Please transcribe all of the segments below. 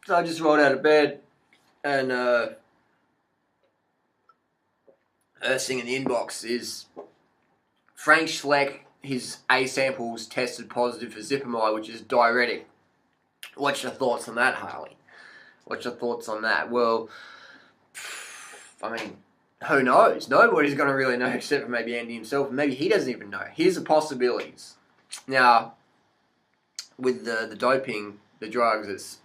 So I just rolled out of bed and first thing in the inbox is Frank Schleck. His A samples tested positive for zipamide, which is diuretic. What's your thoughts on that, Harley? What's your thoughts on that? Well, I mean, who knows? Nobody's going to really know except for maybe Andy himself. Maybe he doesn't even know. Here's the possibilities. Now, with the doping, the drugs, it's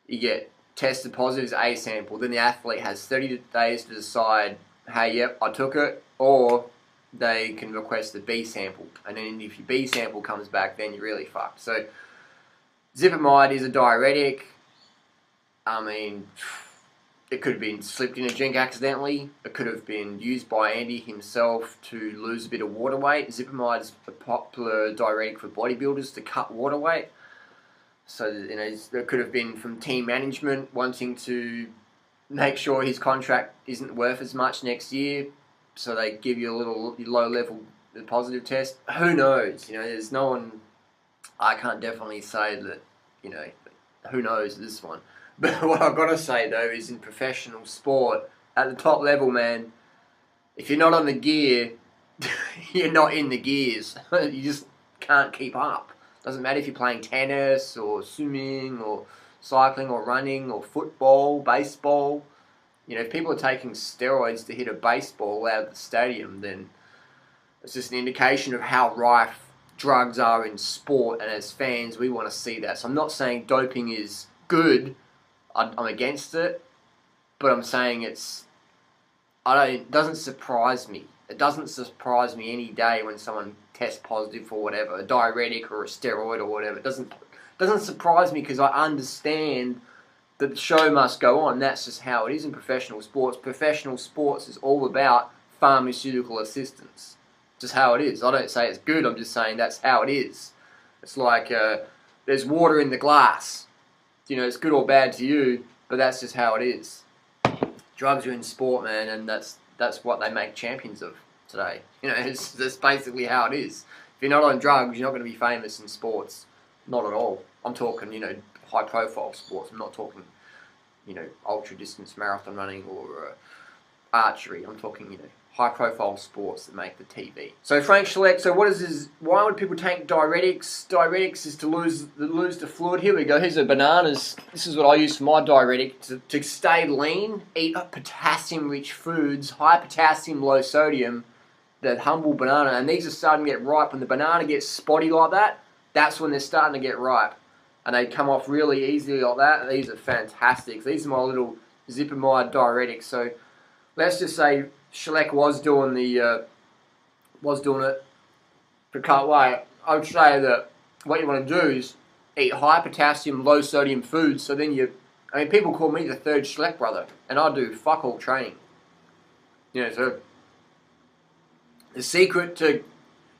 you get tested positive as A sample, then the athlete has 30 days to decide, hey, yep, I took it, or they can request the B sample. And then if your B sample comes back, then you're really fucked. So, zipamide is a diuretic. I mean, it could have been slipped in a drink accidentally. It could have been used by Andy himself to lose a bit of water weight. Zipamide is a popular diuretic for bodybuilders to cut water weight. So, it could have been from team management wanting to make sure his contract isn't worth as much next year. So they give you a little low-level positive test. Who knows? There's no one. I can't definitely say that. Who knows this one. But what I've got to say, though, is in professional sport, at the top level, man, if you're not on the gear, you're not in the gears. You just can't keep up. Doesn't matter if you're playing tennis or swimming or cycling or running or football, baseball. If people are taking steroids to hit a baseball out of the stadium, then it's just an indication of how rife drugs are in sport, and as fans, we want to see that. So I'm not saying doping is good. I'm against it, but I'm saying it doesn't surprise me. It doesn't surprise me any day when someone tests positive for whatever, a diuretic or a steroid or whatever. It doesn't surprise me because I understand that the show must go on. That's just how it is in professional sports. Professional sports is all about pharmaceutical assistance. Just how it is. I don't say it's good, I'm just saying that's how it is. It's like there's water in the glass. It's good or bad to you, but that's just how it is. Drugs are in sport, man, and that's what they make champions of today. That's basically how it is. If you're not on drugs, you're not going to be famous in sports. Not at all. I'm talking, high-profile sports. I'm not talking, ultra-distance marathon running or archery. I'm talking, high-profile sports that make the TV. So Frank Schleck, why would people take diuretics? Diuretics is to lose the fluid. Here we go. Here's the bananas. This is what I use for my diuretic. To stay lean, eat potassium-rich foods, high potassium, low sodium, that humble banana. And these are starting to get ripe. When the banana gets spotty like that, that's when they're starting to get ripe. And they come off really easily like that. And these are fantastic. These are my little zipamide diuretics. So let's just say Schleck was doing it for cut weight. I would say that what you want to do is eat high potassium, low sodium foods. So then people call me the third Schleck brother, and I do fuck all training. So the secret to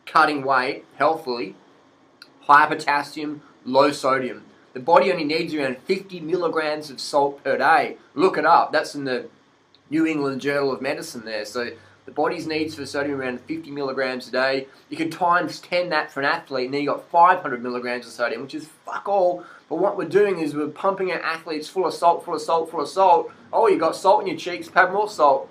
cutting weight healthily: high potassium, low sodium. The body only needs around 50 milligrams of salt per day. Look it up. That's in the New England Journal of Medicine there. So the body's needs for sodium around 50 milligrams a day. You can times 10 that for an athlete, and then you got 500 milligrams of sodium, which is fuck all. But what we're doing is we're pumping our athletes full of salt, full of salt, full of salt. Oh, you got salt in your cheeks, have more salt.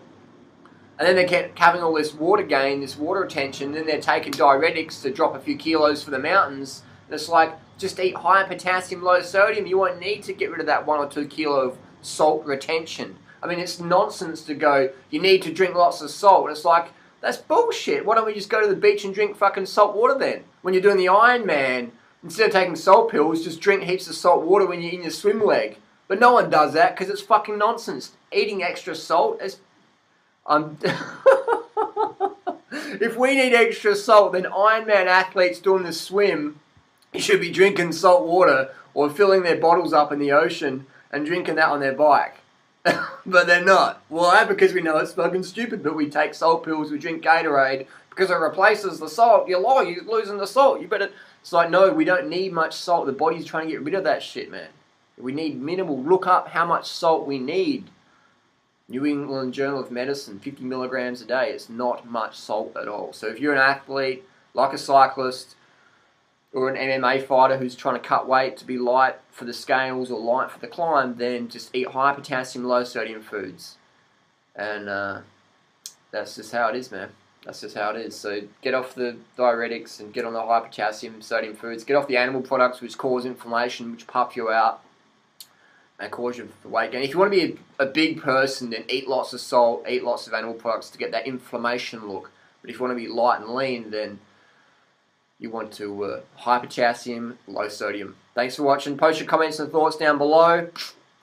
And then they kept having all this water gain, this water retention. Then they're taking diuretics to drop a few kilos for the mountains. And it's like, just eat high potassium, low sodium. You won't need to get rid of that 1 or 2 kilo of salt retention. I mean, it's nonsense to go, you need to drink lots of salt. It's like, that's bullshit. Why don't we just go to the beach and drink fucking salt water then? When you're doing the Ironman, instead of taking salt pills, just drink heaps of salt water when you're in your swim leg. But no one does that because it's fucking nonsense. Eating extra salt is... If we need extra salt, then Ironman athletes doing the swim should be drinking salt water or filling their bottles up in the ocean and drinking that on their bike. But they're not. Why? Because we know it's fucking stupid, but we take salt pills, we drink Gatorade, because it replaces the salt. You're losing the salt. It's like, no, we don't need much salt. The body's trying to get rid of that shit, man. We need minimal. Look up how much salt we need. New England Journal of Medicine, 50 milligrams a day. It's not much salt at all. So if you're an athlete, like a cyclist, or an MMA fighter who's trying to cut weight to be light for the scales or light for the climb, then just eat high potassium, low sodium foods. And that's just how it is, man. That's just how it is. So get off the diuretics and get on the high potassium, sodium foods. Get off the animal products which cause inflammation, which puff you out and cause you weight gain. If you want to be a big person, then eat lots of salt, eat lots of animal products to get that inflammation look. But if you want to be light and lean, then you want to high potassium, low sodium. Thanks for watching. Post your comments and thoughts down below.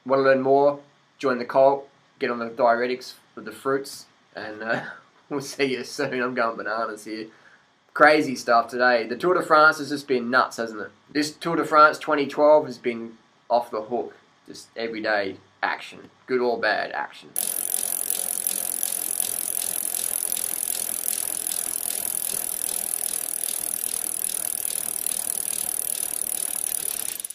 Want to learn more? Join the cult. Get on the diuretics with the fruits. And we'll see you soon. I'm going bananas here. Crazy stuff today. The Tour de France has just been nuts, hasn't it? This Tour de France 2012 has been off the hook. Just everyday action. Good or bad action.